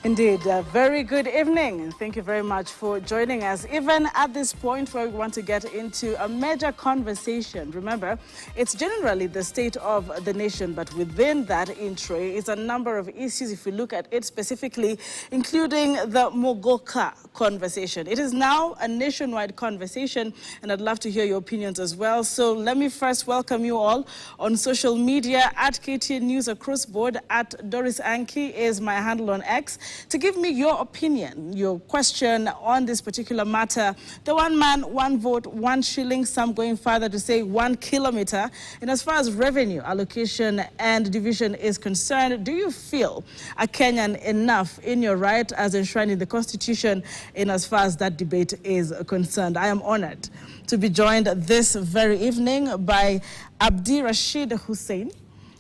Indeed, a very good evening, and thank you very much for joining us. Even at this point where we want to get into a major conversation, remember, it's generally the state of the nation, but within that in tray is a number of issues, if we look at it specifically, including the Muguka conversation. It is now a nationwide conversation, and I'd love to hear your opinions as well. So let me first welcome you all on social media. At KTN News across board, at Doris Anki is my handle on X. To give me your opinion, your question on this particular matter. The one man, one vote, 1 shilling, some going further to say 1 kilometer. And as far as revenue allocation and division is concerned, do you feel a Kenyan enough in your right as enshrined in the Constitution in as far as that debate is concerned? I am honored to be joined this very evening by Abdi Rashid Hussein,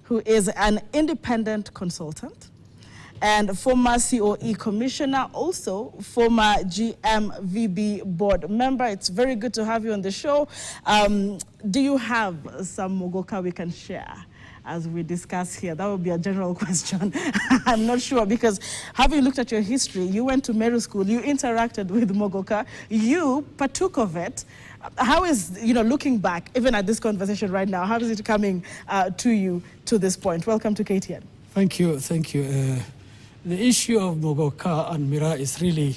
who is an independent consultant and former COE commissioner, also former GMVB board member. It's very good to have you on the show. Do you have some Muguka we can share as we discuss here? That would be a general question. I'm not sure, because having looked at your history, you went to Meru School, you interacted with Muguka, you partook of it. How is, looking back, even at this conversation right now, how is it coming to you to this point? Welcome to KTN. Thank you. The issue of Muguka and Mira is really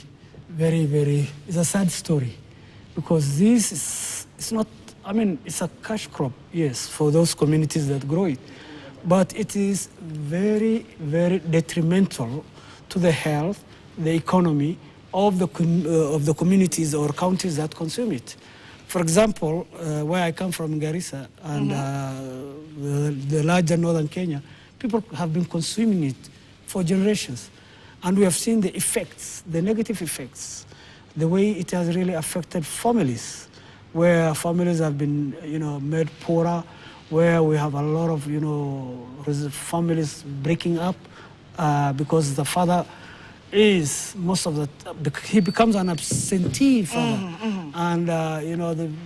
it's a sad story, because this is not, it's a cash crop, yes, for those communities that grow it, but it is very detrimental to the health, the economy of the communities or counties that consume it. For example, where I come from, Garissa, and the larger northern Kenya, people have been consuming it for generations. And we have seen the effects, the negative effects, the way it has really affected families, where families have been, made poorer, where we have a lot of, families breaking up because the father is he becomes an absentee father, and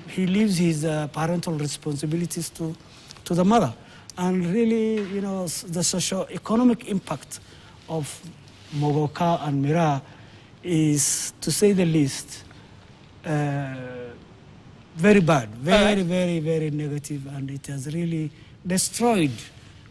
he leaves his parental responsibilities to the mother, and really, the socio-economic impact of Muguka and Mira is, to say the least, very bad, very negative, and it has really destroyed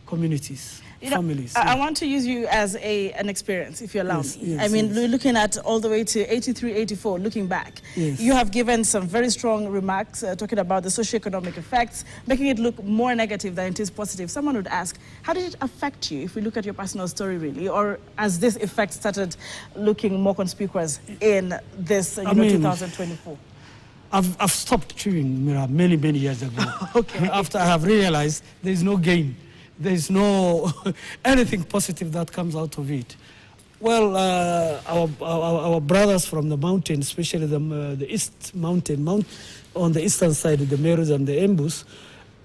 communities. Families. I want to use you as an experience, if you allow me. Yes, we're looking at all the way to 83, 84, looking back. Yes. You have given some very strong remarks talking about the socio-economic effects, making it look more negative than it is positive. Someone would ask, how did it affect you, if we look at your personal story, really? Or as this effect started looking more conspicuous in this 2024? I've stopped chewing Mira many years ago. Okay. After I have realized there is no gain. There is no anything positive that comes out of it. Well, our brothers from the mountain, especially the East Mountain, on the eastern side, the Merus and the Embus,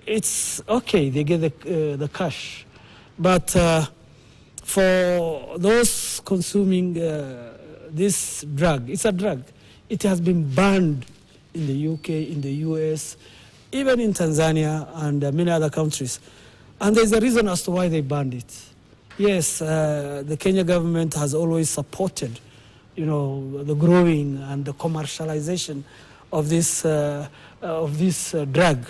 it's okay, they get the cash. But for those consuming this drug, it's a drug. It has been banned in the UK, in the US, even in Tanzania and many other countries. And there's a reason as to why they banned it. Yes, the Kenya government has always supported, the growing and the commercialization of this drug,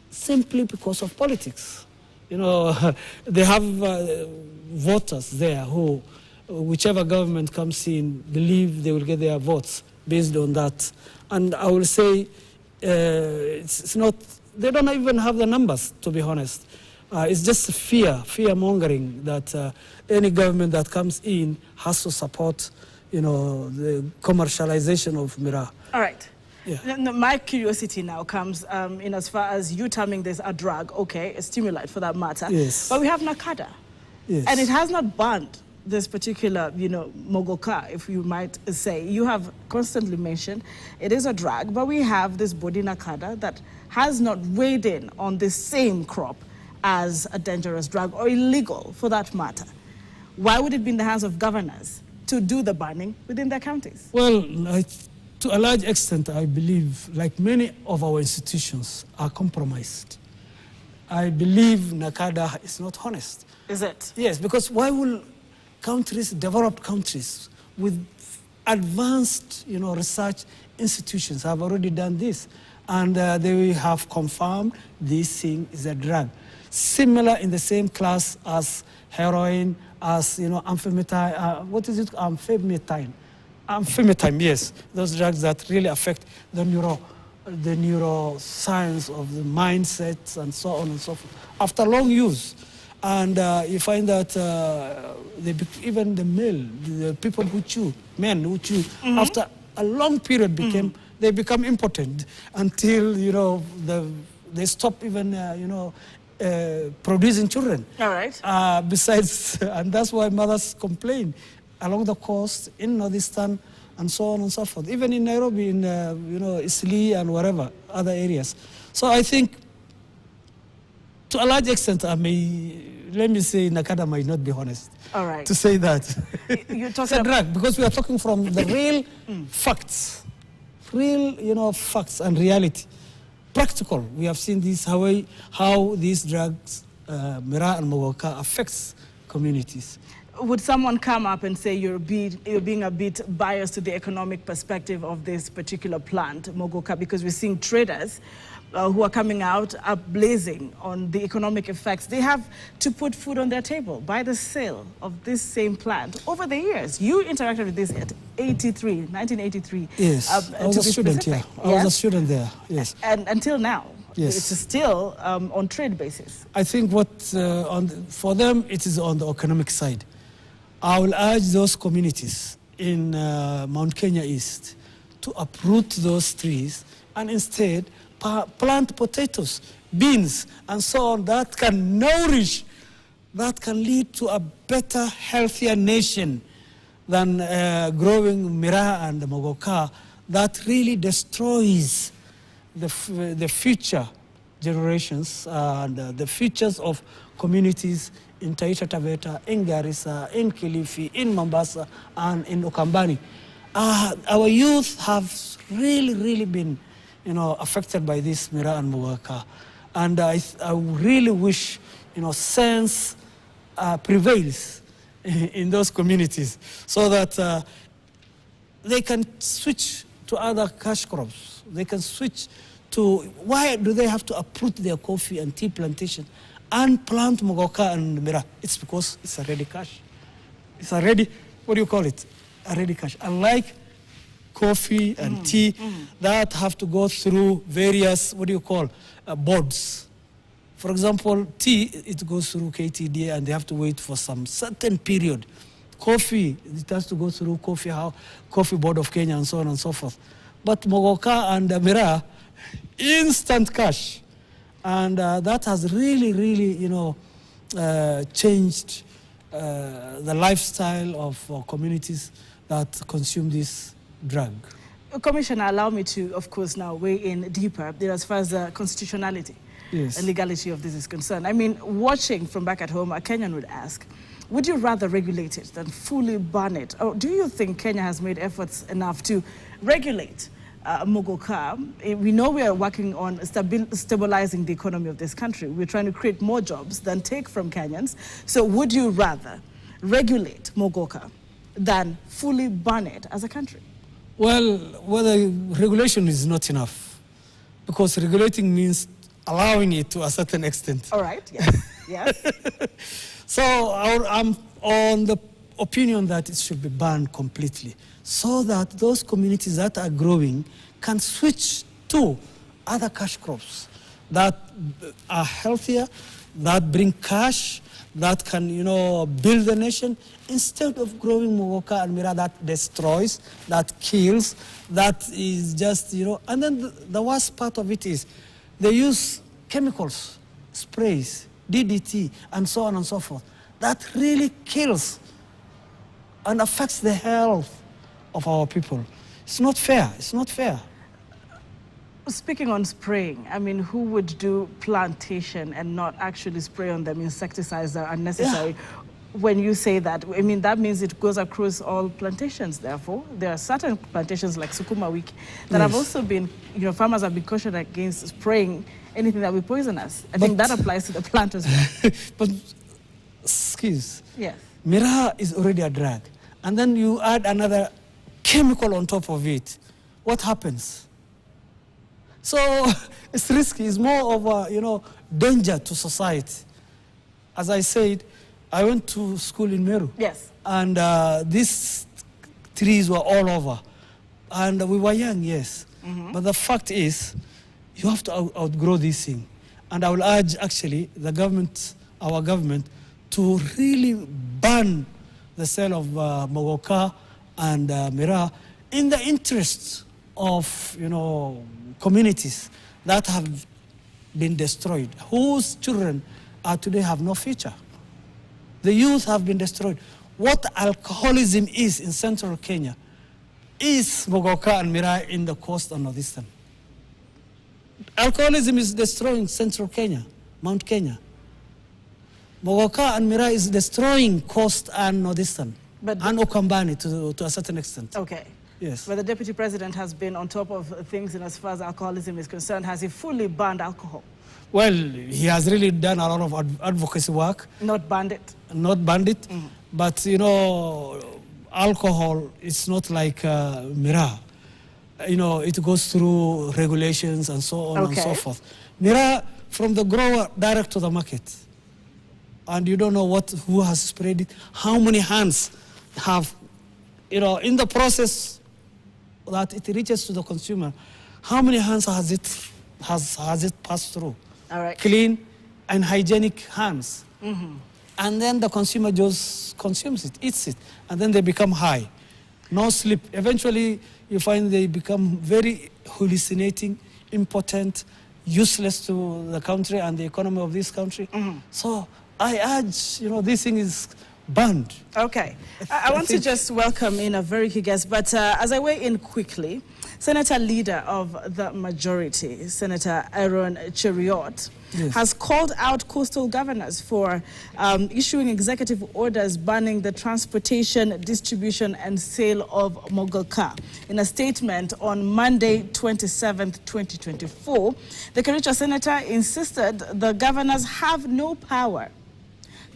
simply because of politics. They have voters there who, whichever government comes in, believe they will get their votes based on that. And I will say, it's not. They don't even have the numbers, to be honest. It's just fear-mongering that any government that comes in has to support, the commercialization of Mira. All right. Yeah. My curiosity now comes in as far as you terming this a drug, okay, a stimulant for that matter. Yes. But we have Nakada. Yes. And it has not banned this particular, Muguka, if you might say. You have constantly mentioned it is a drug, but we have this body Nakada that has not weighed in on the same crop as a dangerous drug, or illegal for that matter. Why would it be in the hands of governors to do the banning within their counties? Well, to a large extent, I believe, like many of our institutions, are compromised. I believe Nakada is not honest. Is it? Yes, because why will countries, developed countries with advanced, research institutions have already done this, and they have confirmed this thing is a drug, similar in the same class as heroin, as amphetamine. What is it? Amphetamine. Amphetamine, yes. Those drugs that really affect the neuroscience of the mindsets and so on and so forth. After long use, and you find that even the people who chew, men who chew, after a long period they become impotent until they stop even producing children. All right. Besides, and that's why mothers complain along the coast in Northeastern and so on and so forth. Even in Nairobi, in Isli and wherever other areas. So I think, to a large extent, let me say, Nakada might not be honest. All right. To say that. You're talking it's a drug, because we are talking from the real facts. Real, facts and reality. Practical. We have seen this, how these drugs, Mira and Muguka, affects communities. Would someone come up and say you're being a bit biased to the economic perspective of this particular plant, Muguka, because we're seeing traders who are coming out blazing on the economic effects? They have to put food on their table by the sale of this same plant over the years. You interacted with this at 1983. Yes, I was a student, yeah. I was a student there, yes. And until now. Yes. It's still on trade basis. I think for them, it is on the economic side. I will urge those communities in Mount Kenya East to uproot those trees and instead plant potatoes, beans, and so on that can nourish, that can lead to a better, healthier nation than growing Mira and Muguka that really destroys the future generations and the futures of communities in Taita Taveta, in Garissa, in Kilifi, in Mombasa, and in Ukambani. Our youth have really been, affected by this Mira and Muguka. And I really wish, sense prevails in those communities so that they can switch to other cash crops. They can switch to, why do they have to uproot their coffee and tea plantation and plant Muguka and Mira? It's because it's a ready cash. It's a ready, what do you call it? A ready cash. Unlike coffee and tea that have to go through various, boards. For example, tea, it goes through KTDA and they have to wait for some certain period. Coffee, it has to go through Coffee Board of Kenya and so on and so forth. But Muguka and Mira, instant cash. And that has really, changed the lifestyle of communities that consume this drug. Commissioner, allow me to, of course, now weigh in deeper as far as the constitutionality and legality of this is concerned. I mean, watching from back at home, a Kenyan would ask, would you rather regulate it than fully ban it? Or do you think Kenya has made efforts enough to regulate Muguka? We know we are working on stabilizing the economy of this country. We're trying to create more jobs than take from Kenyans. So would you rather regulate Muguka than fully ban it as a country? Well, whether regulation is not enough, because regulating means allowing it to a certain extent. All right, yes. So I'm on the opinion that it should be banned completely, so that those communities that are growing can switch to other cash crops that are healthier, that bring cash, that can, build the nation, instead of growing Muguka and Mira that destroys, that kills, that is just, and then the worst part of it is they use chemicals, sprays, DDT, and so on and so forth. That really kills and affects the health of our people. It's not fair. It's not fair. Speaking on spraying, I mean, who would do plantation and not actually spray on them insecticides that are unnecessary? Yeah. When you say that, I mean, that means it goes across all plantations, therefore. There are certain plantations like Sukuma Wiki that have also been, farmers have been cautioned against spraying anything that will poison us. I think that applies to the plant as well. But skills. Yes. Miraa is already a drug. And then you add another chemical on top of it. What happens? So it's risky. It's more of a, danger to society. As I said, I went to school in Meru. Yes. And these trees were all over. And we were young, yes. But the fact is, you have to outgrow this thing. And I will urge, actually, the government, our government, to really ban the sale of Muguka and Miraa in the interests of, communities that have been destroyed, whose children are today have no future. The youth have been destroyed. What alcoholism is in central Kenya is Muguka and Miraa in the coast and northeastern. Alcoholism is destroying central Kenya, Mount Kenya. Muguka and Miraa is destroying coast and northeastern, and Ukambani to a certain extent. Okay. Yes. But the Deputy President has been on top of things in as far as alcoholism is concerned. Has he fully banned alcohol? Well, he has really done a lot of advocacy work. Not banned it? Not banned it. But, alcohol is not like Miraa. It goes through regulations and so on and so forth. Miraa, from the grower direct to the market. And you don't know who has sprayed it, how many hands have, in the process that it reaches to the consumer, how many hands has it passed through? All right. Clean and hygienic hands. And then the consumer just consumes it, eats it, and then they become high. No sleep. Eventually, you find they become very hallucinating, impotent, useless to the country and the economy of this country. So I urge, this thing is banned. Okay. I want to just welcome in a very key guest, but as I weigh in quickly, Senator Leader of the Majority, Senator Aaron Cheriot, has called out coastal governors for issuing executive orders banning the transportation, distribution and sale of Muguka. In a statement on Monday, 27th, 2024, the Kericho senator insisted the governors have no power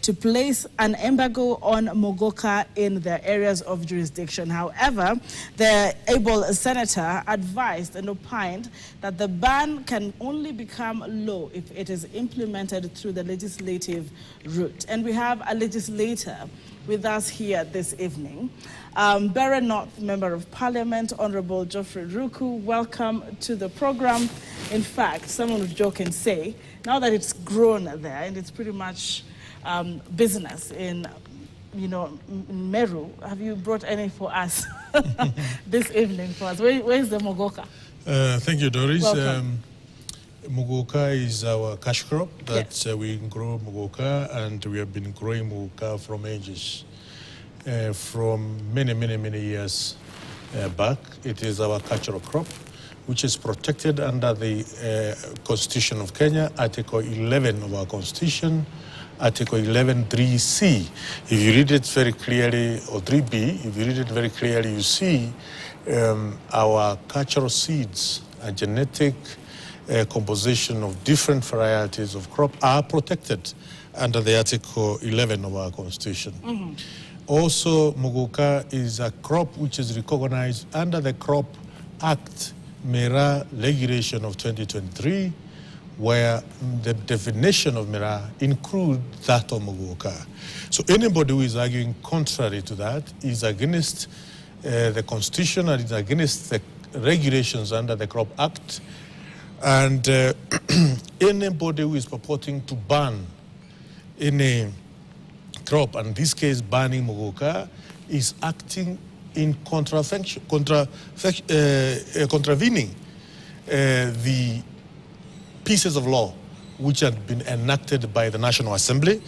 to place an embargo on Muguka in their areas of jurisdiction. However, the able senator advised and opined that the ban can only become law if it is implemented through the legislative route. And we have a legislator with us here this evening. Barra North Member of Parliament, Honorable Geoffrey Ruku, welcome to the program. In fact, someone would joke and say, now that it's grown there and it's pretty much business in, Meru, have you brought any for us this evening for us? Where's the Muguka? Thank you, Doris. Welcome. Muguka is our cash crop that we grow Muguka, and we have been growing Muguka from ages. From many years back, it is our cultural crop, which is protected under the Constitution of Kenya, Article 11 of our Constitution, Article 11.3c. If you read it very clearly, or 3b, if you read it very clearly, you see our cultural seeds, a genetic composition of different varieties of crop are protected under the Article 11 of our Constitution. Also, Muguka is a crop which is recognized under the Crop Act Miraa Regulation of 2023, where the definition of Miraa includes that of Muguka. So anybody who is arguing contrary to that is against the Constitution and is against the regulations under the Crop Act. And anybody who is purporting to ban any crop, and in this case banning Muguka, is acting in contravening the pieces of law which had been enacted by the National Assembly,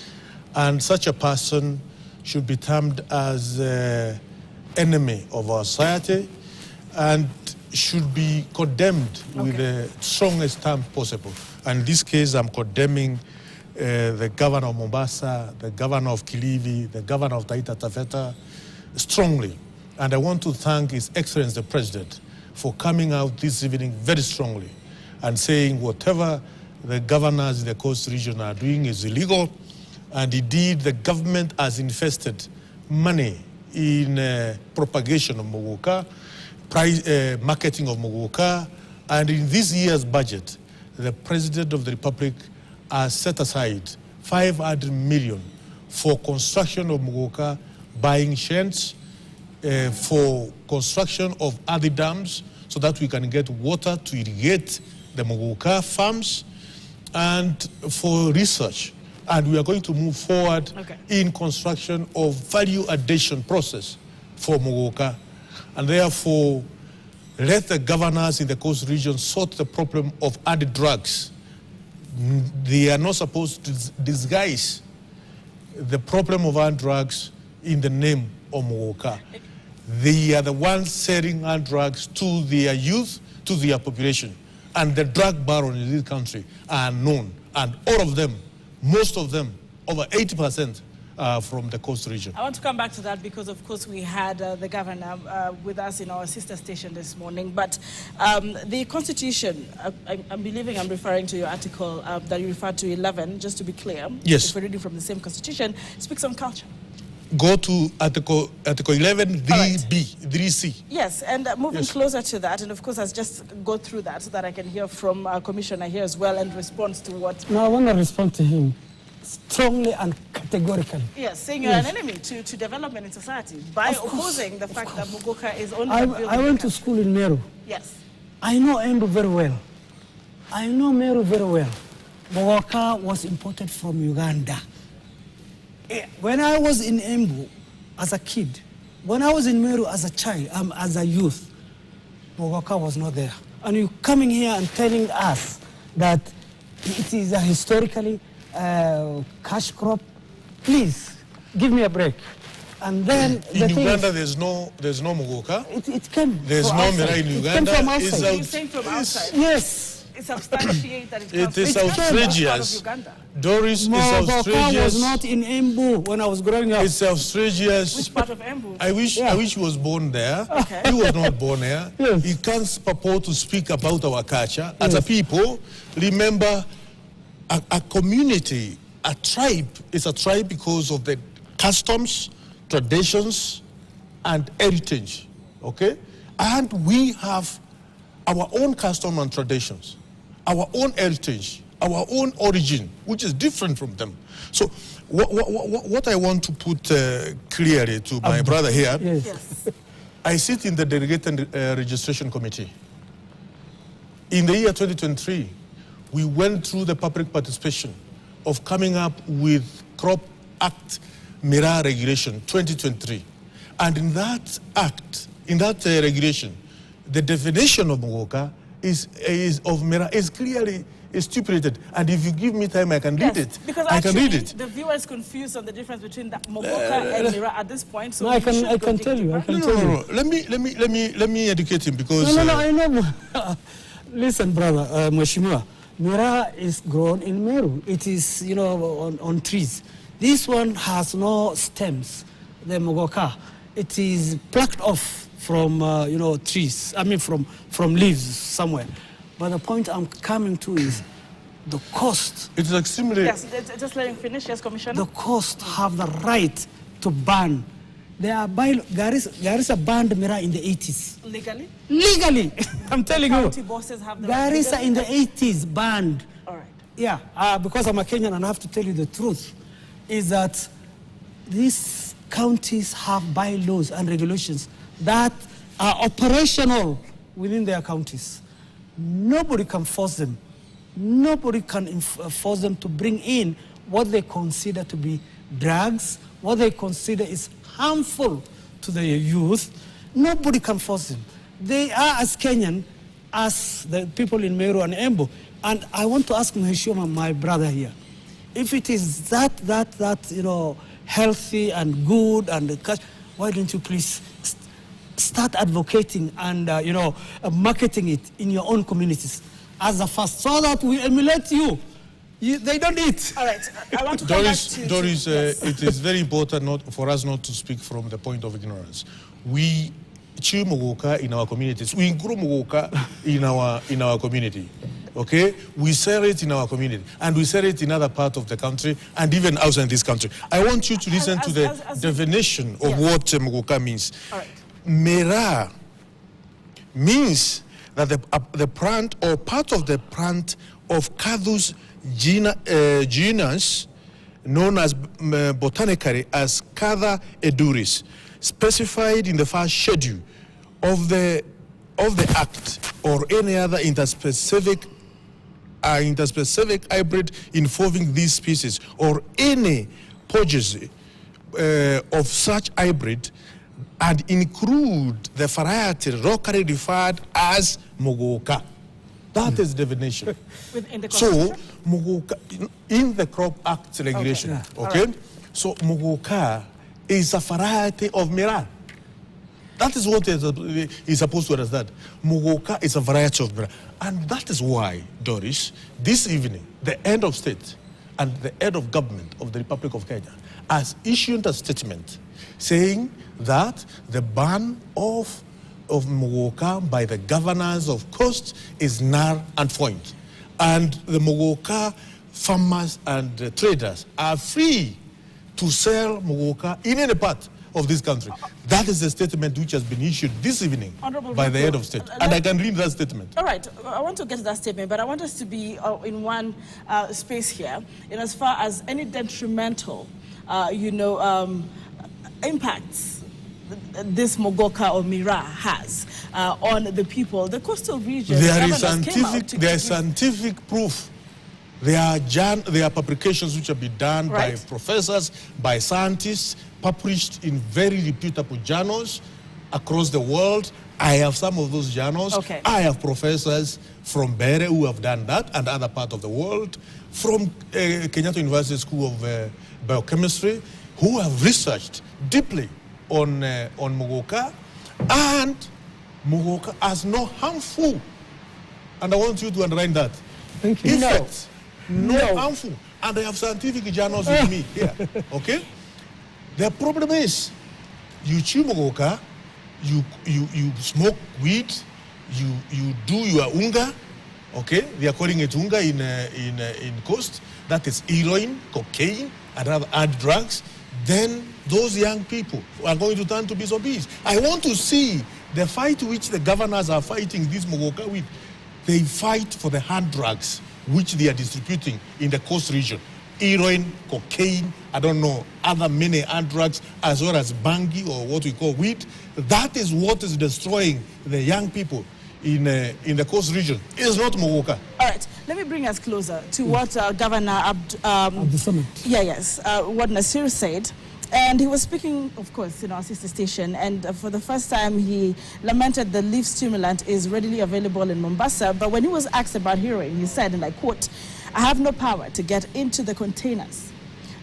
and such a person should be termed as enemy of our society and should be condemned with the strongest term possible. And in this case, I'm condemning the governor of Mombasa, the governor of Kilifi, the governor of Taita Taveta strongly. And I want to thank His Excellency the President for coming out this evening very strongly and saying whatever the governors in the coast region are doing is illegal, And indeed, the government has invested money in propagation of Muguka, marketing of Muguka, and in this year's budget, the President of the Republic has set aside 500 million for construction of Muguka, buying sheds, for construction of other dams so that we can get water to irrigate the Muguka farms, and for research. And we are going to move forward in construction of value addition process for Muguka. And therefore, let the governors in the coast region sort the problem of added drugs. They are not supposed to disguise the problem of added drugs in the name of Muguka. They are the ones selling hard drugs to their youth, to their population. And the drug barons in this country are known. And all of them, most of them, over 80%, from the coast region. I want to come back to that because, of course, we had the governor with us in our sister station this morning. But the Constitution, I'm believing I'm referring to your article that you referred to 11, just to be clear. Yes. If we're reading from the same Constitution, speaks on culture. Go to Article 11, 3B, 3C. Yes, and moving closer to that, and of course, I'll just go through that so that I can hear from our commissioner here as well and respond to what... No, I want to respond to him strongly and categorically. Yes, saying you're an enemy to development in society by opposing the fact that Muguka is only I went to school in Meru. Yes. I know Embu very well. I know Meru very well. Muguka was imported from Uganda. When I was in Embu as a kid, when I was in Meru as a child, as a youth, Muguka was not there. And you coming here and telling us that it is a historically cash crop, please give me a break. And then in Uganda, there's no Muguka. It came. There's no Mira in Uganda. It came from outside. You're saying from outside? Yes. It substantiates that it is outrageous. Doris is outrageous. Muguka was not in Embu when I was growing up. It's outrageous. Which part of Embu? I wish he was born there. Okay. He was not born there. Yes. He can't purport to speak about our culture. As a people, remember, a community, a tribe is a tribe because of the customs, traditions, and heritage, okay? And we have our own custom and traditions, our own heritage, our own origin, which is different from them. So what I want to put clearly to my brother here, Yes. I sit in the Delegated Registration Committee. In the year 2023, we went through the public participation of coming up with Crop Act Mira Regulation 2023. And in that act, in that regulation, the definition of Muguka is clearly stipulated. And if you give me time, I can read it. Because I can read it. the viewer is confused on the difference between the Muguka and Mira at this point. So No, I can tell you. No. Let me educate him because... No, I know. Listen, brother, Mheshimiwa, Mira is grown in Meru. It is, on trees. This one has no stems, the Muguka. It is plucked off from, trees. I mean, from leaves somewhere. But the point I'm coming to is the coast. It is extremely... Yes, just let him finish. Yes, Commissioner. The coast have the right to ban. Garissa banned Mira in the 80s. Legally? Legally! I'm telling you. County bosses have the right. Garissa in the 80s banned. All right. Yeah, because I'm a Kenyan and I have to tell you the truth, is that these counties have bylaws and regulations that are operational within their counties. Nobody can force them. Nobody can force them to bring in what they consider to be drugs, what they consider is harmful to the youth. Nobody can force them. They are as Kenyan as the people in Meru and Embu. And I want to ask Mheshimiwa, my brother here, if it is that healthy and good and why don't you please start advocating and marketing it in your own communities as a first, so that we emulate you. They don't eat. All right. I want to come back to... Doris, it is very important for us not to speak from the point of ignorance. We chew Muguka in our communities. We grow Muguka in our community. Okay, we sell it in our community, and we sell it in other parts of the country, and even outside this country. I want you to listen to the definition of what Muguka means. All right. Mera means that the plant or part of the plant of Cadus genus, known as botanically as Cada eduris, specified in the first schedule of the Act, or any other interspecific hybrid involving these species, or any progeny of such hybrid, and include the variety locally referred as Muguka. That is the definition. So, Muguka, in the Crop Act regulation, okay? Right. So, Muguka is a variety of Mira. That is what is supposed to understand. Muguka is a variety of Mira. And that is why, Doris, this evening, the head of state and the head of government of the Republic of Kenya has issued a statement saying that the ban of Muguka by the governors of coast is null and void. And the Muguka farmers and traders are free to sell Muguka in any part of this country. That is the statement which has been issued this evening by the head of state. And I can read that statement. All right, I want to get to that statement, but I want us to be in one space here, in as far as any detrimental, impacts this Muguka or Mira has on the people. The coastal region. There is scientific proof. There are publications which have been done by professors, by scientists, published in very reputable journals across the world. I have some of those journals. Okay. I have professors from Bere who have done that, and other parts of the world, from Kenyatta University School of Biochemistry, who have researched deeply on Muguka, and Muguka has no harmful, and I want you to underline that. Thank you. Effects, no harmful, and I have scientific journals with me here. Okay, the problem is, you chew Muguka, you smoke weed, you do your unga. Okay, they are calling it unga in coast. That is heroin, cocaine, and other hard drugs. Then those young people are going to turn to be zombies. I want to see the fight which the governors are fighting this Muguka with. They fight for the hard drugs which they are distributing in the coast region. Heroin, cocaine, I don't know, other many hard drugs, as well as bangi, or what we call weed. That is what is destroying the young people in the coast region. It's not Muguka. All right, let me bring us closer to what Governor what Nasir said. And he was speaking, of course, in our sister station, and for the first time he lamented the leaf stimulant is readily available in Mombasa. But when he was asked about heroin, he said, and I quote, "I have no power to get into the containers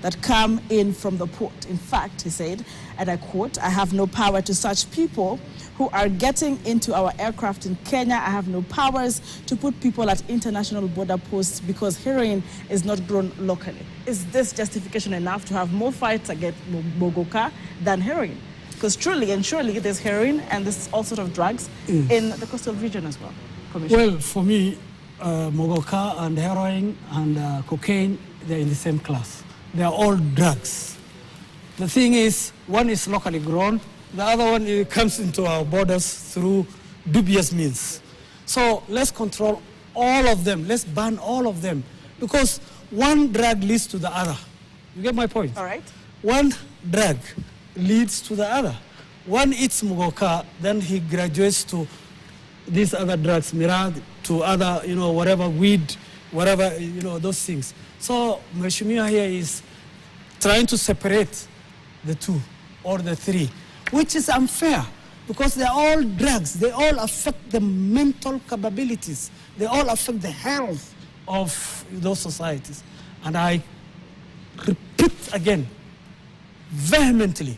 that come in from the port. In fact," he said, and I quote, "I have no power to search people who are getting into our aircraft in Kenya. I have no powers to put people at international border posts because heroin is not grown locally." Is this justification enough to have more fights against Muguka than heroin? Because truly and surely there's heroin and there's all sorts of drugs in the coastal region as well. Well, for me, Muguka and heroin and cocaine, they're in the same class. They're all drugs. The thing is, one is locally grown, the other one comes into our borders through dubious means. So let's control all of them. Let's ban all of them. Because one drug leads to the other. You get my point? All right. One drug leads to the other. One eats Muguka, then he graduates to these other drugs, Mira, to other, whatever, weed, whatever, those things. So Mheshimiwa here is trying to separate the two or the three, which is unfair because they're all drugs. They all affect the mental capabilities. They all affect the health of those societies. And I repeat again, vehemently,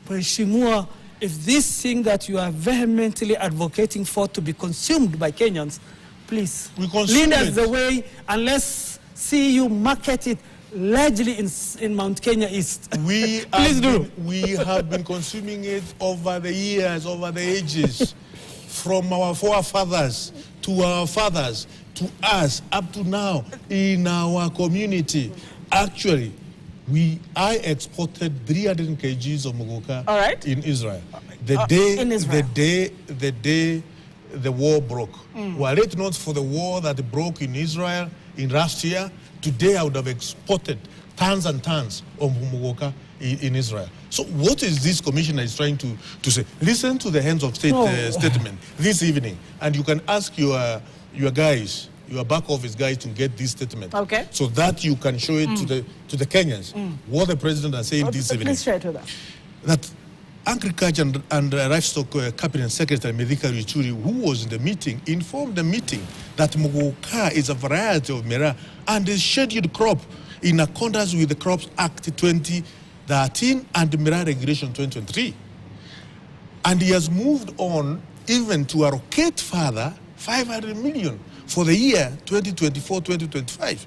Mheshimiwa, if this thing that you are vehemently advocating for to be consumed by Kenyans, please lead us the way and let's see you market it largely in Mount Kenya East. We have been consuming it over the years, over the ages, from our forefathers to our fathers to us up to now in our community. Actually, I exported 300 kgs of Muguka in Israel. The day the war broke. Were it not for the war that broke in Israel in last year, today I would have exported tons and tons of Muguka in Israel. So what is this commissioner is trying to say? Listen to the Hands of State statement this evening, and you can ask your guys, your back office guys, to get this statement. Okay. So that you can show it to the Kenyans what the president is saying this evening. Please share to that. That Agriculture and Livestock Cabinet Secretary Medika Richuri, who was in the meeting, informed the meeting that Muguka is a variety of miraa and is scheduled crop in accordance with the Crops Act 2013 and the Miraa Regulation 2023. And he has moved on even to allocate further 500 million for the year 2024-2025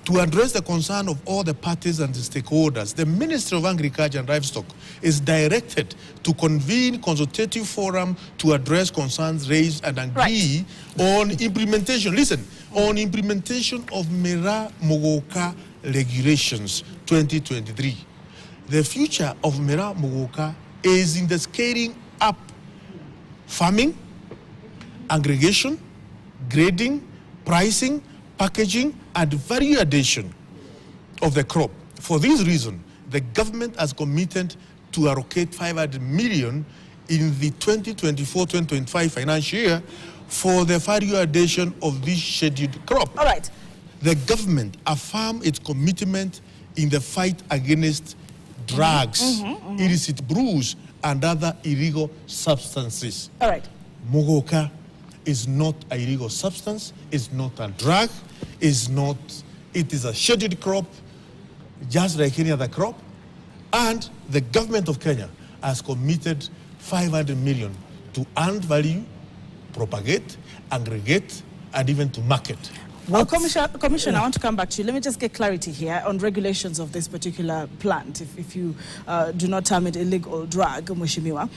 to address the concern of all the parties and the stakeholders. The Ministry of Agriculture and Livestock is directed to convene consultative forum to address concerns raised and agree on implementation. Listen, on implementation of Miraa Muguka Regulations 2023. The future of Miraa Muguka is in the scaling up farming, aggregation, grading, pricing, packaging, and value addition of the crop. For this reason, the government has committed to allocate 500 million in the 2024-2025 financial year for the value addition of this scheduled crop. All right. The government affirmed its commitment in the fight against drugs, illicit brews, and other illegal substances. All right. Muguka is not an illegal substance, it's not a drug, it is a scheduled crop, just like any other crop. And the government of Kenya has committed 500 million to earn value, propagate, aggregate, and even to market. Well, Commissioner, I want to come back to you. Let me just get clarity here on regulations of this particular plant, if you do not term it illegal drug, Mheshimiwa.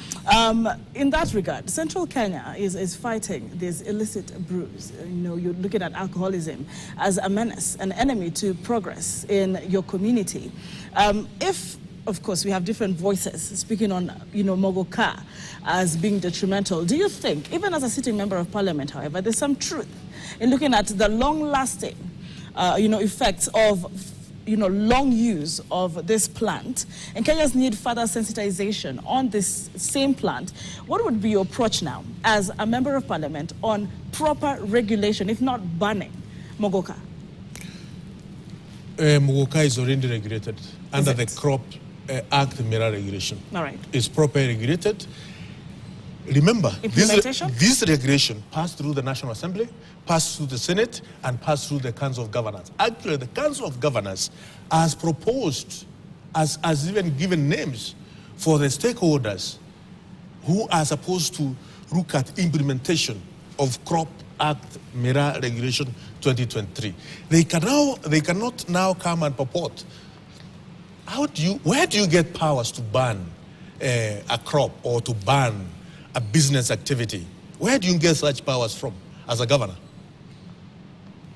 In that regard, Central Kenya is fighting these illicit brews. You know, you're looking at alcoholism as a menace, an enemy to progress in your community. If, of course, we have different voices speaking on, Muguka as being detrimental, do you think, even as a sitting member of parliament, however, there's some truth in looking at the long-lasting, effects of, long use of this plant, and Kenyans need further sensitization on this same plant? What would be your approach now as a member of parliament on proper regulation, if not banning Muguka? Muguka is already regulated under the Crop Act Miraa Regulation. All right. It's properly regulated. Remember, this regulation passed through the National Assembly, passed through the Senate, and passed through the Council of Governors. Actually, the Council of Governors has proposed, has even given names for the stakeholders who are supposed to look at implementation of Crop Act Miraa Regulation 2023. They cannot now come and purport. Where do you get powers to ban a crop or to ban a business activity? Where do you get such powers from as a governor?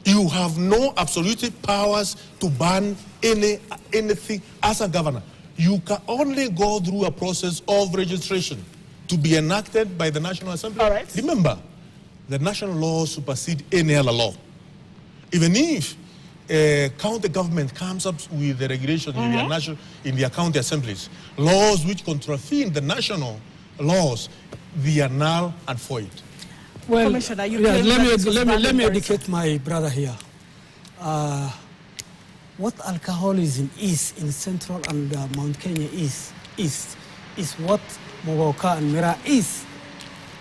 You have no absolute powers to ban anything as a governor. You can only go through a process of registration to be enacted by the National Assembly. All right. Remember, the national law supersedes any other law. Even if county government comes up with the regulation in their county assemblies, laws which contravene the national laws, they are null and void. Well, let me educate my brother here. What alcoholism is in Central and Mount Kenya is what Moka and Miraa is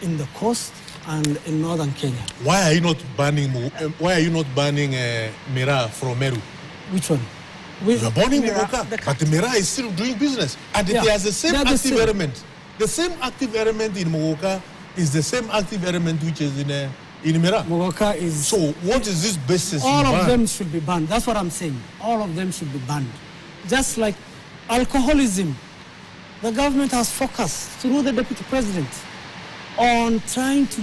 in the coast and in northern Kenya. Why are you not banning Miraa from Meru? Which one? You are banning Moka, but Miraa is still doing business, and it has the same active element. The same active element in Muguka is the same active element which is in Miraa. Muguka is. So what is this basis? All of them should be banned. That's what I'm saying. All of them should be banned. Just like alcoholism, the government has focused through the deputy president on trying to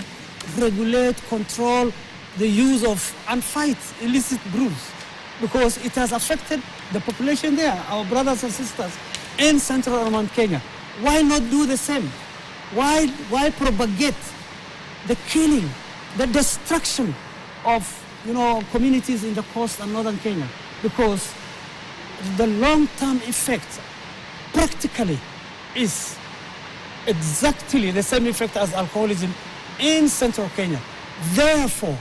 regulate, control the use of and fight illicit brews, because it has affected the population there, our brothers and sisters in central and Mount Kenya. Why not do the same? Why propagate the killing, the destruction of communities in the coast and northern Kenya? Because the long-term effect practically is exactly the same effect as alcoholism in central Kenya. Therefore,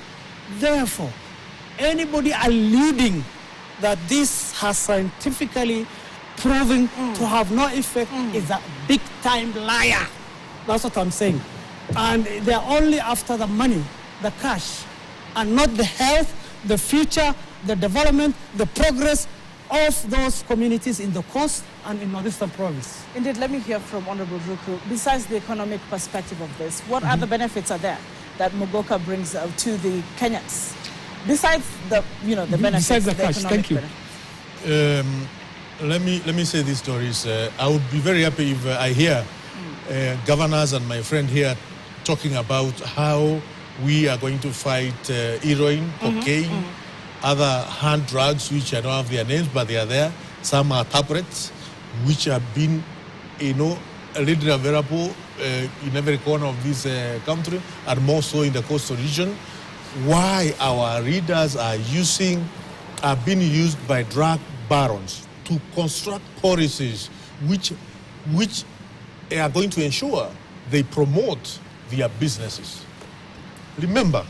anybody alluding that this has scientifically proven to have no effect is a big-time liar. That's what I'm saying. And they're only after the money, the cash, and not the health, the future, the development, the progress of those communities in the coast and in northeastern province. Indeed, let me hear from Honorable Ruku. Besides the economic perspective of this, what other benefits are there that Muguka brings to the Kenyans? Besides the benefits, besides the cash, thank you. Let me say these stories. I would be very happy if I hear governors and my friend here talking about how we are going to fight heroin, cocaine, other hand drugs which I don't have their names, but they are there. Some are tablets which have been, readily available in every corner of this country, and more so in the coastal region. Why our readers are being used by drug barons to construct policies which are going to ensure they promote their businesses. Remember,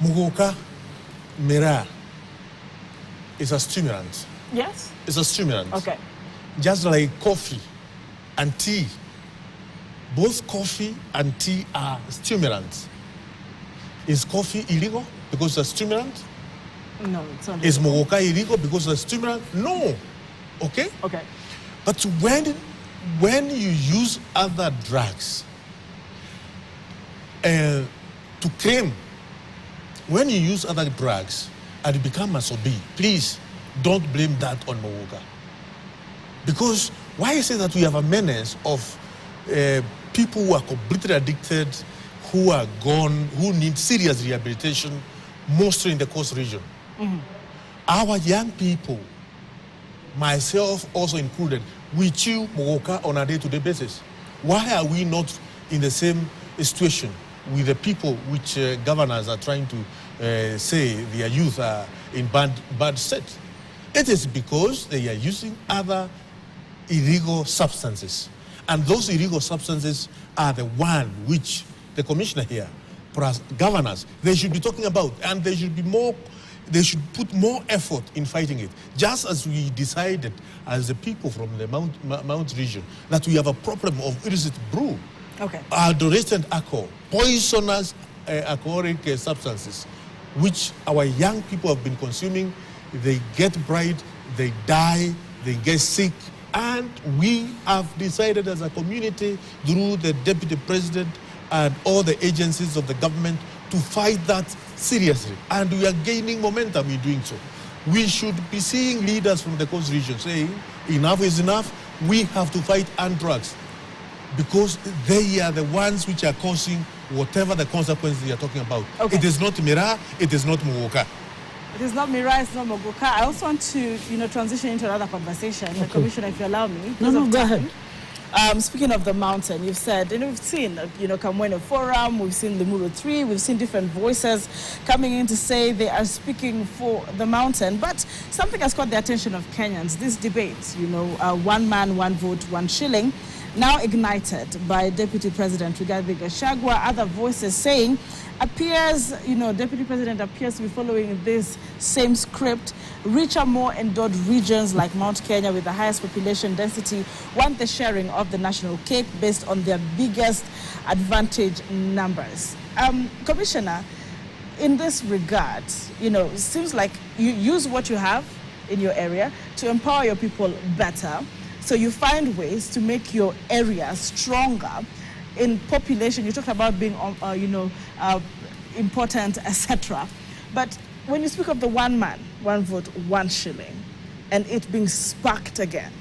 Muguka, Mira is a stimulant. Yes? It's a stimulant. Okay. Just like coffee and tea. Both coffee and tea are stimulants. Is coffee illegal because it's a stimulant? No, it's not. Is Muguka illegal because it's a stimulant? No. Okay? Okay. But when you use other drugs to claim, when you use other drugs and you become a sobi, please don't blame that on Muguka. Because why I say that we have a menace of people who are completely addicted, who are gone, who need serious rehabilitation, mostly in the coast region. Our young people, myself also included, we chew Muguka on a day-to-day basis. Why are we not in the same situation with the people which governors are trying to say their youth are in bad state? It is because they are using other illegal substances. And those illegal substances are the one which the commissioner here, plus governors, they should be talking about, and they should put more effort in fighting it. Just as we decided as the people from the Mount region that we have a problem of illicit brew, adulterated alcohol, poisonous alcoholic substances, which our young people have been consuming. They get bright, they die, they get sick, and we have decided as a community through the deputy president and all the agencies of the government to fight that seriously. And we are gaining momentum in doing so. We should be seeing leaders from the coast region saying, enough is enough, we have to fight hand drugs, because they are the ones which are causing whatever the consequences they are talking about. It is not Mira, it is not Muguka. It is not Mira, it's not Muguka. I also want to, transition into another conversation. The Commissioner, if you allow me. No, go ahead. Speaking of the mountain, you've said, we've seen, Kamwene Forum, we've seen Limuru 3, we've seen different voices coming in to say they are speaking for the mountain. But something has caught the attention of Kenyans, this debate, one man, one vote, one shilling, now ignited by Deputy President Rigathi Gachagua. Other voices saying, Deputy President appears to be following this same script. Richer, more endowed regions like Mount Kenya with the highest population density want the sharing of the national cake based on their biggest advantage numbers. Commissioner, in this regard, it seems like you use what you have in your area to empower your people better. So you find ways to make your area stronger in population. You talked about being, important, etc. But when you speak of the one man, one vote, one shilling, and it being sparked again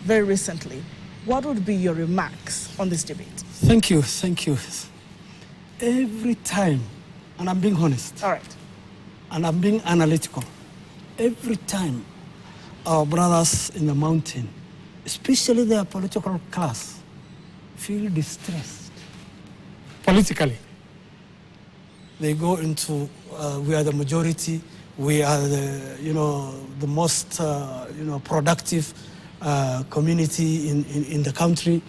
very recently, what would be your remarks on this debate? Thank you. Every time and I'm being honest. All right. And I'm being analytical. Every time our brothers in the mountain, especially their political class, feel distressed politically, they go into, we are the majority, we are the most productive community in the country,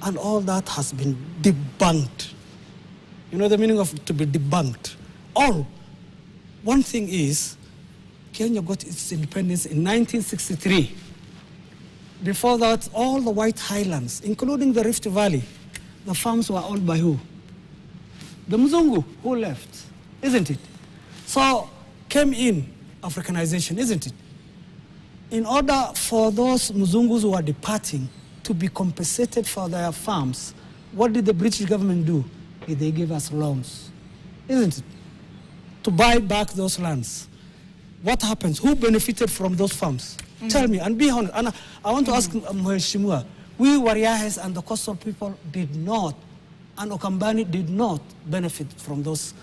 and all that has been debunked. You know the meaning of to be debunked? One thing is, Kenya got its independence in 1963. Before that, all the White Highlands, including the Rift Valley, the farms were owned by who? The Mzungu who left, isn't it? So came in Africanization, isn't it? In order for those Mzungus who are departing to be compensated for their farms, what did the British government do? They gave us loans, isn't it? To buy back those lands. What happens? Who benefited from those farms? Tell me, and be honest. And I want to ask Mheshimiwa, we Wariahes and the coastal people did not, and Okambani did not benefit from those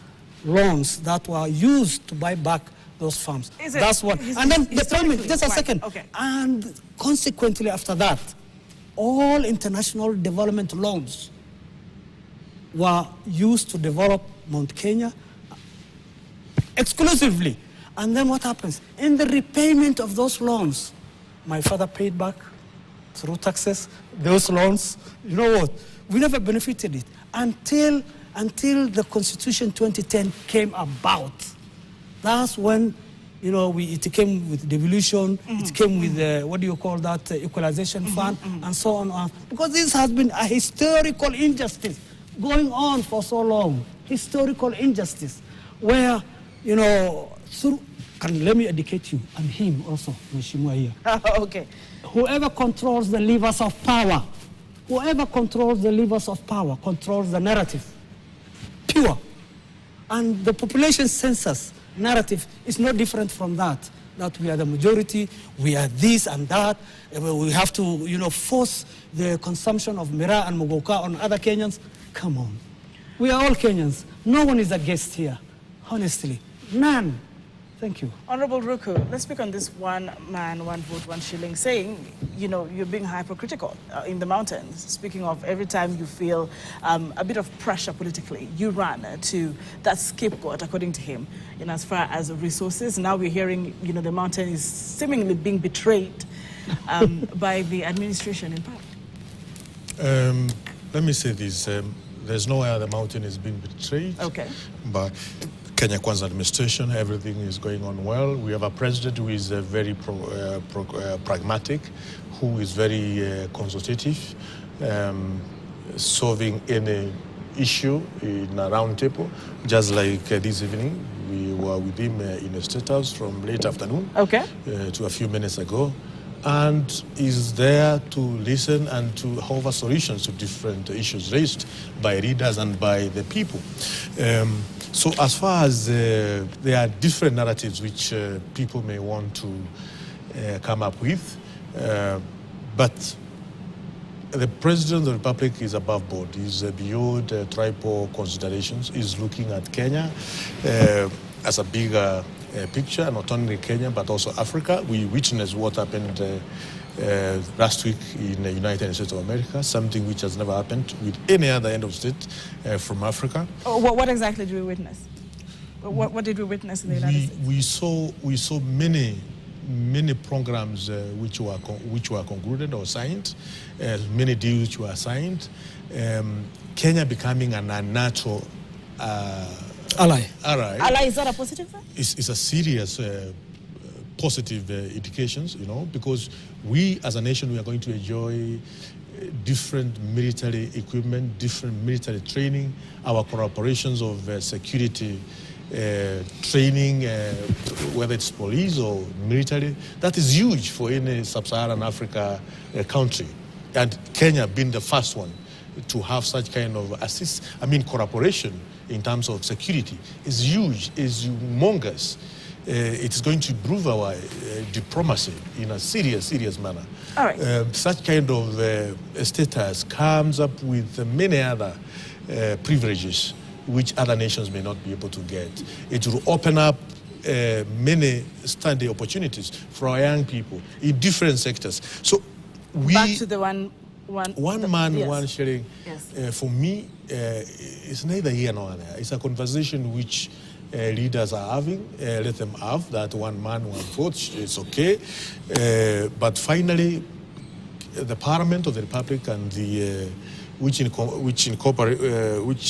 loans that were used to buy back those farms. That's what. And then tell me, just a second. Okay. And consequently after that, all international development loans were used to develop Mount Kenya exclusively. And then what happens? In the repayment of those loans, my father paid back through taxes those loans. You know what? We never benefited it until the Constitution 2010 came about. That's when, it came with devolution, it came with, what do you call that, equalization fund, and so on. Because this has been a historical injustice going on for so long. Historical injustice, where, through, and let me educate you, and him also, Mheshimiwa here. Okay. Whoever controls the levers of power, controls the narrative. Pure. And the population census narrative is no different from that we are the majority, we are this and that, we have to, force the consumption of Miraa and Muguka on other Kenyans. Come on. We are all Kenyans. No one is a guest here, honestly. None. Thank you. Honorable Ruku, let's speak on this one man, one vote, one shilling, saying, you're being hypercritical in the mountains. Speaking of every time you feel a bit of pressure politically, you run to that scapegoat, according to him, in as far as resources. Now we're hearing, the mountain is seemingly being betrayed by the administration in power. Let me say this. There's no way the mountain is being betrayed. Okay. But Kenya Kwanza administration, everything is going on well. We have a president who is very pragmatic, who is very consultative, solving any issue in a round table. Just like this evening, we were with him in the State House from late afternoon to a few minutes ago, and is there to listen and to offer solutions to different issues raised by readers and by the people. So as far as there are different narratives which people may want to come up with, but the President of the Republic is above board. He's beyond tribal considerations. He's looking at Kenya as a bigger picture, not only Kenya, but also Africa. We witnessed what happened last week in the United States of America, something which has never happened with any other end of state from Africa. Oh, what exactly did we witness? What did we witness in the United States? We saw many programs which were concluded or signed, many deals which were signed. Kenya becoming an unnatural ally. Ally, is that a positive thing? It's a serious positive indications, because we as a nation, we are going to enjoy different military equipment, different military training, our cooperations of security training, whether it's police or military. That is huge for any sub-Saharan Africa country. And Kenya being the first one to have such kind of cooperation in terms of security is huge, is humongous. It's going to improve our diplomacy in a serious manner. All right. Such kind of status comes up with many other privileges which other nations may not be able to get. It will open up many study opportunities for our young people in different sectors. So back to the one sharing. Yes. For me, it's neither here nor there. It's a conversation which leaders are having. Let them have that one man, one vote. It's okay. But finally, the Parliament of the Republic and the which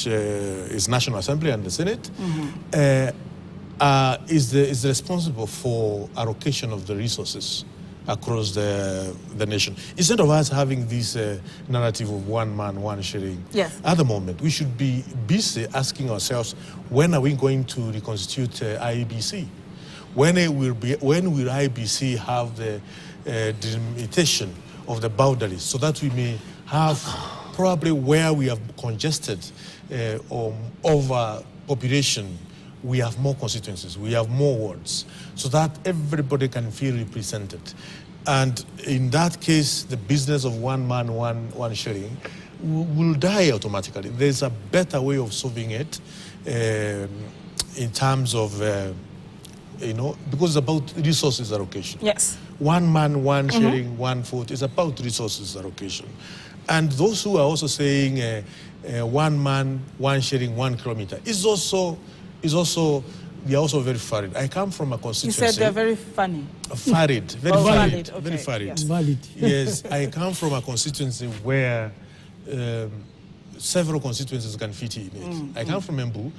is National Assembly and the Senate is responsible for allocation of the resources across the nation. Instead of us having this narrative of one man, one sharing, at the moment, we should be busy asking ourselves, when are we going to reconstitute IEBC? When will IEBC have the delimitation of the boundaries so that we may have probably where we have congested or overpopulation, we have more constituencies, we have more wards, so that everybody can feel represented. And in that case, the business of one man, one sharing will die automatically. There's a better way of solving it in terms of, because it's about resources allocation. Yes. One man, one sharing, one vote is about resources allocation. And those who are also saying one man, one sharing, 1 kilometer is also, they are also very farried. I come from a constituency. You said they're very funny. Farried, very farried, very farried. Yes. Valid. Yes, I come from a constituency where several constituencies can fit in it. I come from Embu,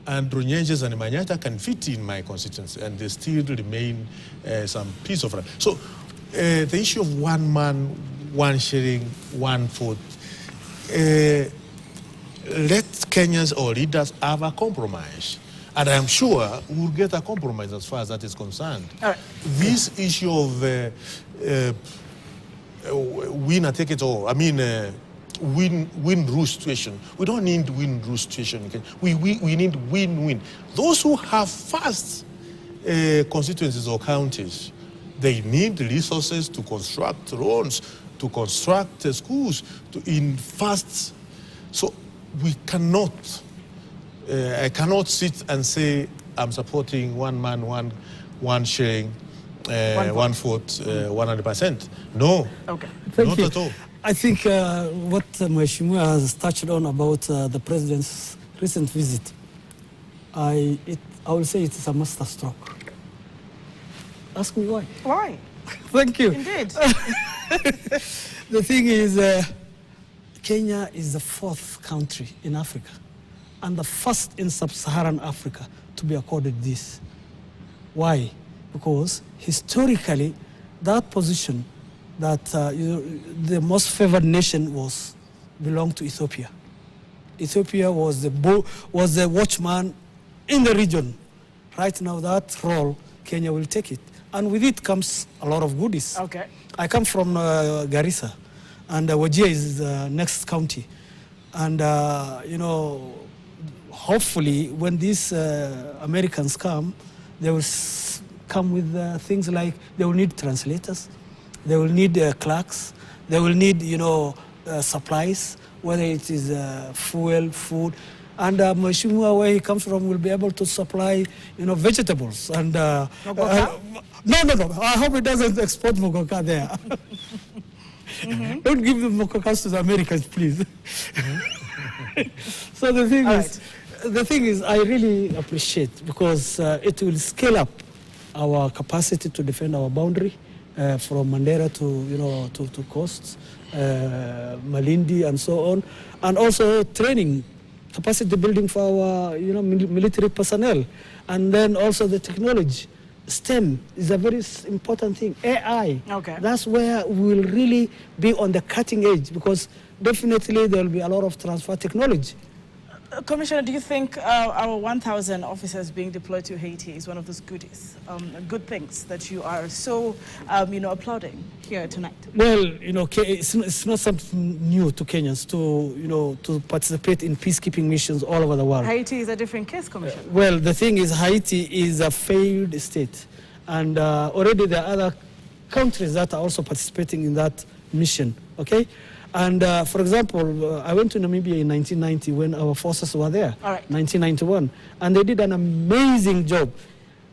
and Runyenjes and Manyata can fit in my constituency, and they still remain some piece of land. So the issue of one man, one sharing, one vote, let Kenyans or leaders have a compromise. And I'm sure we'll get a compromise as far as that is concerned. All right. This issue of win or take it all, I mean, win-lose situation. We don't need win-lose situation. We need win-win. Those who have fast constituencies or counties, they need resources to construct roads, to construct schools, in fast. So we cannot. I cannot sit and say I'm supporting one man, one sharing, one vote, 100%. No, Okay. Not at all. I think what Mheshimiwa has touched on about the president's recent visit, I will say it is a master stroke. Ask me why. Why? Thank you. Indeed. The thing is, Kenya is the 4th country in Africa and the first in sub-Saharan Africa to be accorded this. Why? Because historically, that position that the most favored nation belonged to Ethiopia. Ethiopia was the watchman in the region. Right now, that role, Kenya will take it. And with it comes a lot of goodies. Okay. I come from Garissa, and Wajir is the next county. And, hopefully, when these Americans come, they will come with things like they will need translators, they will need clerks, they will need, supplies, whether it is fuel, food. And Mheshimiwa, where he comes from, will be able to supply, vegetables. And no. I hope he doesn't export Muguka there. Don't give the Mugukas to the Americans, please. So the thing is, I really appreciate, because it will scale up our capacity to defend our boundary from Mandera to coasts, Malindi, and so on, and also training, capacity building for our military personnel, and then also the technology. STEM is a very important thing. AI. Okay. That's where we will really be on the cutting edge, because definitely there will be a lot of transfer technology. Commissioner, do you think our 1,000 officers being deployed to Haiti is one of those goodies, good things that you are so, applauding here tonight? Well, it's not something new to Kenyans to participate in peacekeeping missions all over the world. Haiti is a different case, Commissioner. Well, the thing is, Haiti is a failed state, and already there are other countries that are also participating in that mission. Okay. And for example, I went to Namibia in 1990 when our forces were there, All right. 1991, and they did an amazing job,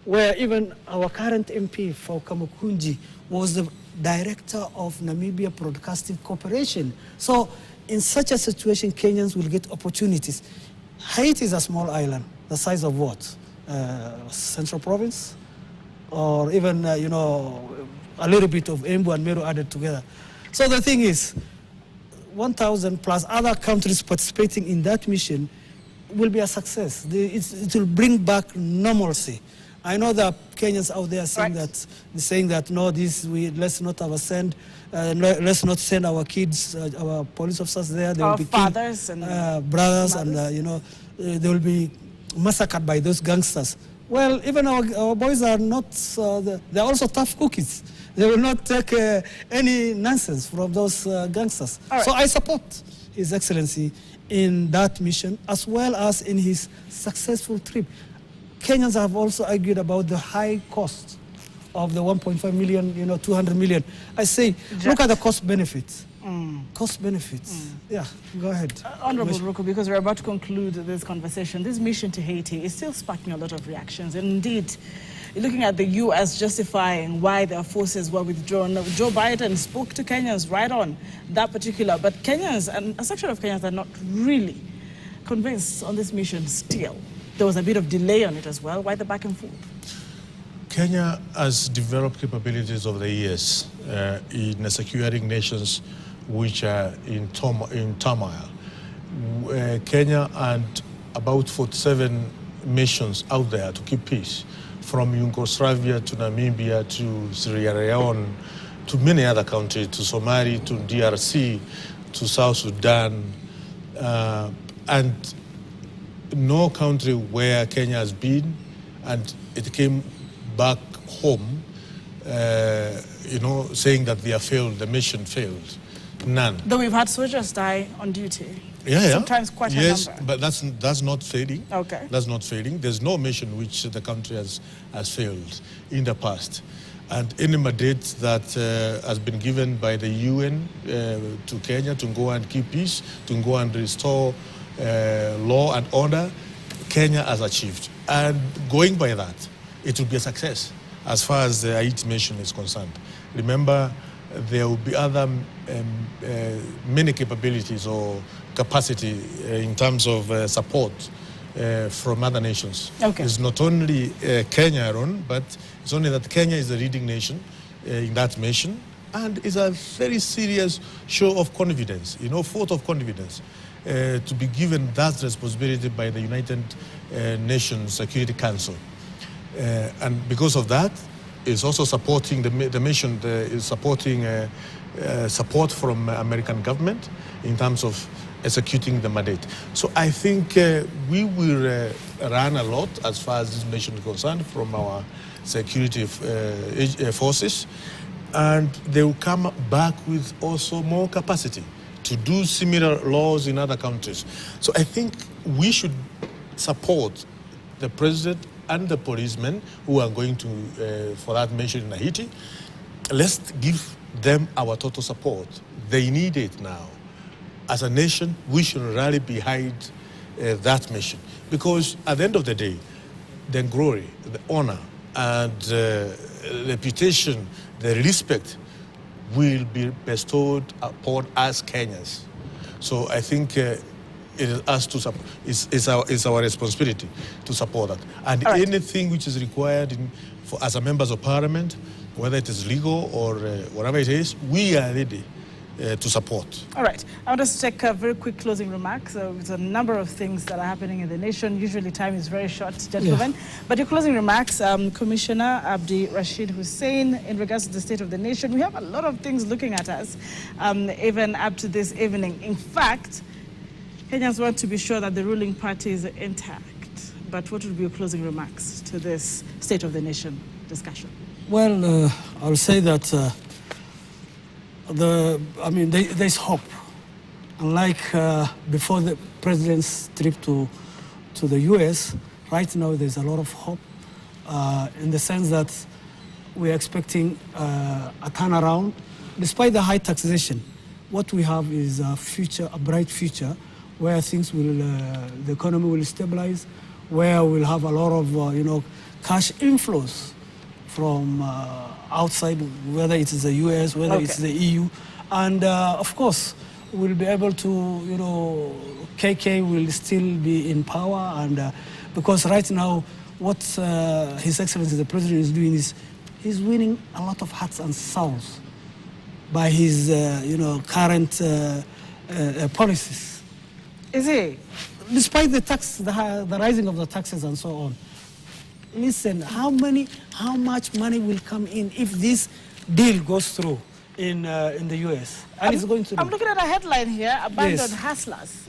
where even our current MP for Kamukunji was the director of Namibia Broadcasting Corporation. So in such a situation, Kenyans will get opportunities. Haiti is a small island, the size of what? Central Province? Or even, you know, a little bit of Embu and Meru added together. So the thing is, 1,000 plus other countries participating in that mission will be a success. It will bring back normalcy. I know there are Kenyans out there saying that no, let's not let's not send our kids, our police officers there. They will be fathers and brothers, mothers. and you know, they will be massacred by those gangsters. Well, even our boys are not. They're also tough cookies. They will not take any nonsense from those gangsters. Right. So I support His Excellency in that mission, as well as in his successful trip. Kenyans have also argued about the high cost of the 1.5 million, you know, 200 million. I say, look at the cost benefits. Cost benefits. Yeah, go ahead. Honorable Ruku, because we're about to conclude this conversation, this mission to Haiti is still sparking a lot of reactions. And indeed, looking at the U.S. justifying why their forces were withdrawn, Joe Biden spoke to Kenyans right on that particular. But Kenyans, and a section of Kenyans are not really convinced on this mission still. There was a bit of delay on it as well. Why the back and forth? Kenya has developed capabilities over the years in securing nations which are in turmoil. Kenya and about 47 missions out there to keep peace, from Yugoslavia to Namibia to Sierra Leone to many other countries, to Somalia, to DRC, to South Sudan, and no country where Kenya has been and it came back home, you know, saying that they have failed, the mission failed. None. Though we've had soldiers die on duty. Yeah. Sometimes quite a number. Yes, but that's not failing. Okay. That's not failing. There's no mission which the country has failed in the past. And any mandate that has been given by the UN to Kenya to go and keep peace, to go and restore law and order, Kenya has achieved. And going by that, it will be a success as far as the Haiti mission is concerned. Remember, there will be other many capabilities or capacity in terms of support from other nations. Okay. It's not only Kenya alone, but it's only that Kenya is the leading nation in that mission, and it's a very serious show of confidence, you know, vote of confidence, to be given that responsibility by the United Nations Security Council. And because of that, it's also supporting the mission, is supporting support from American government in terms of executing the mandate. So I think we will run a lot as far as this mission is concerned from our security forces, and they will come back with also more capacity to do similar laws in other countries. So I think we should support the president and the policemen who are going to for that mission in Haiti. Let's give them our total support. They need it now. As a nation, we should rally behind that mission, because at the end of the day, the glory, the honor, and reputation, the respect will be bestowed upon us Kenyans. So I think it is us to support. It's our responsibility to support that. And right. Anything which is required as a members of parliament, whether it is legal or whatever it is, we are ready to support. All right. I want us to take a very quick closing remarks. There's a number of things that are happening in the nation. Usually time is very short, gentlemen. Yeah. But your closing remarks, Commissioner Abdi Rashid Hussein, in regards to the state of the nation, we have a lot of things looking at us, even up to this evening. In fact, Kenyans want to be sure that the ruling party is intact. But what would be your closing remarks to this state of the nation discussion? Well, I'll say that there's hope. Unlike before the president's trip to the U.S., right now there's a lot of hope in the sense that we're expecting a turnaround. Despite the high taxation, what we have is a future, a bright future, where things will, the economy will stabilize, where we'll have a lot of, cash inflows from outside, whether it is the US, whether it's the EU. And of course, we'll be able to, KK will still be in power. And because right now, what His Excellency the President is doing is he's winning a lot of hearts and souls by his, current policies. Is he? Despite the rising of the taxes and so on. Listen, how much money will come in if this deal goes through in the US? And it's going to. I'm looking at a headline here: abandoned hustlers.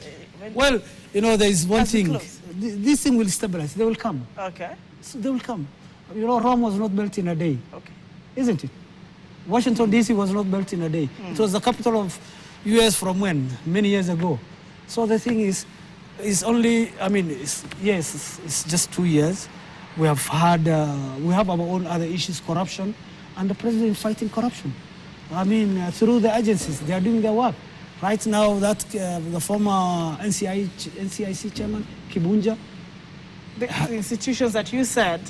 Well, there is one thing. This thing will stabilize. They will come. Okay. So they will come. Rome was not built in a day. Okay. Isn't it? Washington D.C. was not built in a day. It was the capital of US from when? Many years ago. So the thing is, it's only. It's just 2 years. We have had, we have our own other issues, corruption, and the president is fighting corruption. Through the agencies, they are doing their work. Right now, that the former NCIC chairman, Kibunja. The institutions that you said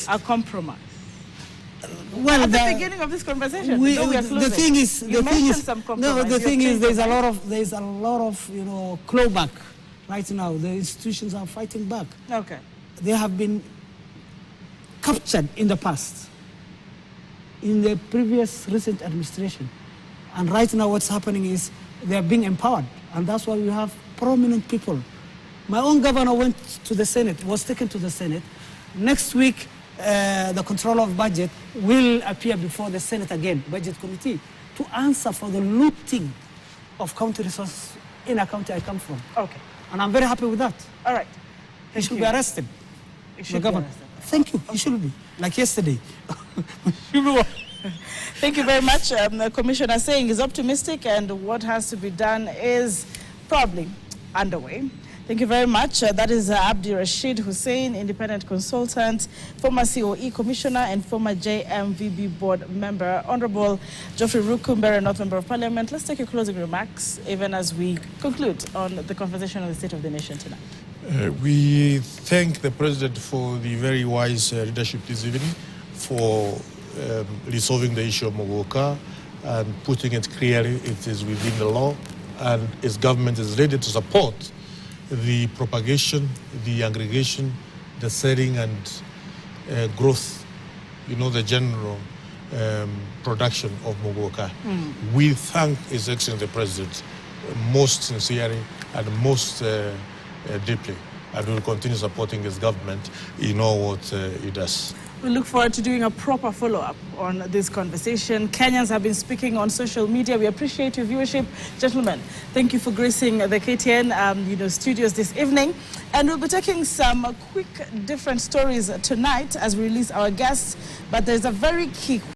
are compromised. Well, at the beginning of this conversation, the thing is, there's a lot of clawback. Right now, the institutions are fighting back. Okay. They have been captured in the past, in the previous recent administration. And right now what's happening is they are being empowered. And that's why we have prominent people. My own governor went to the Senate, was taken to the Senate. Next week, the controller of budget will appear before the Senate again, Budget Committee, to answer for the looting of county resources in a county I come from. Okay. And I'm very happy with that. All right. He should be arrested. He should be arrested. Thank you. He should be. Like yesterday. Thank you very much. The commissioner saying he's optimistic and what has to be done is probably underway. Thank you very much. That is Abdi Rashid Hussein, independent consultant, former COE commissioner and former JMVB board member. Honorable Geoffrey Rukumbere, North Member of Parliament. Let's take your closing remarks, even as we conclude on the conversation on the state of the nation tonight. We thank the President for the very wise leadership this evening, for resolving the issue of Muguka and putting it clearly it is within the law, and his government is ready to support the propagation, the aggregation, the selling and growth, the general production of Moka. We thank His Excellency the President most sincerely and most deeply, and we will continue supporting his government in all what he does. We look forward to doing a proper follow-up on this conversation. Kenyans have been speaking on social media. We appreciate your viewership. Gentlemen, thank you for gracing the KTN studios this evening. And we'll be taking some quick different stories tonight as we release our guests. But there's a very key